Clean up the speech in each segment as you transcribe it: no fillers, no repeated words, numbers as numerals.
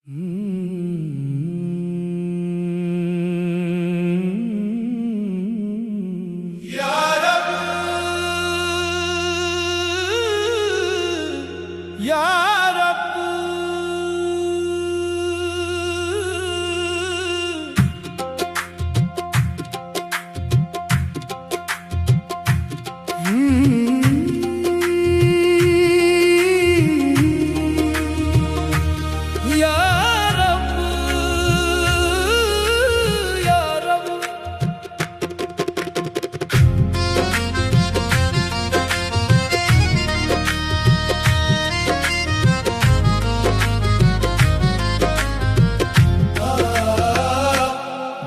या रब या रब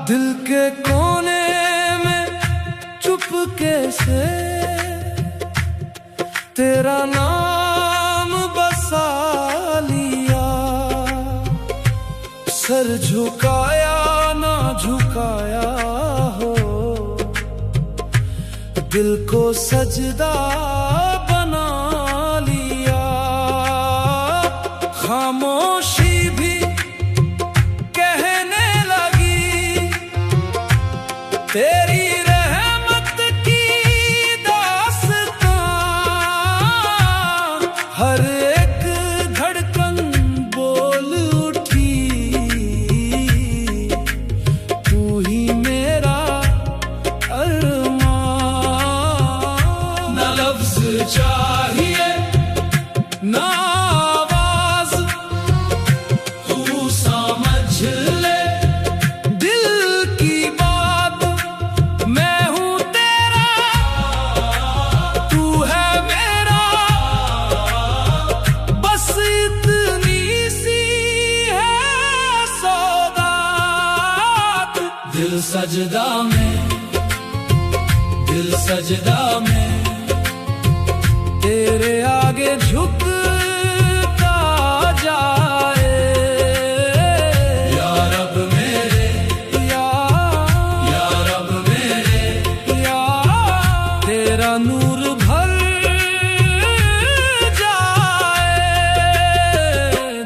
दिल के कोने में चुपके से तेरा नाम बसा लिया। सर झुकाया ना झुकाया हो, दिल को सजदा बना लिया। खामोशी भी तेरी रहमत की दास्तां, हर एक धड़कन बोल उठी, तू ही मेरा अरमान। न लफ्ज चाहिए ना आवाज, तू समझ ले दिल सजदा में तेरे आगे झुकता जाए। या रब मेरे या रब मेरे या, तेरा नूर भर जाए।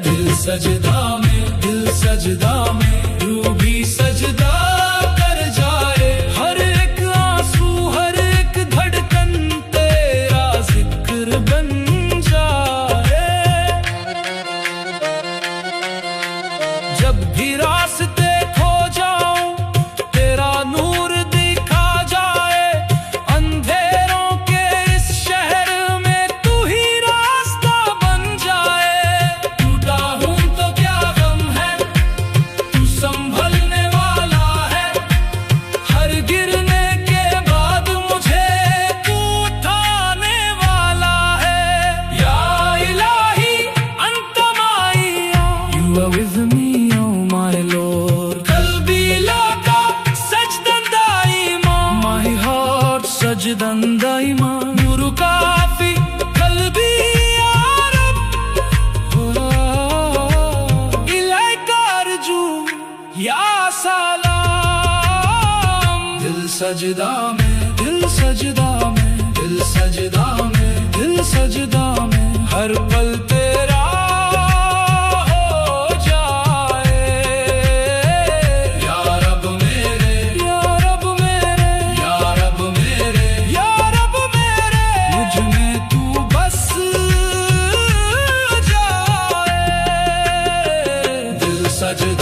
दिल सजदा में रूह भी सजदा with me, oh my Lord. Qalbi laga sajdan daima, my heart sajdan daima. Nuru kafi qalbi ya Rab, ilayka arju ya salam. Dil sajda mein, dil sajda mein, dil sajda mein, dil sajda mein, har pal tera such a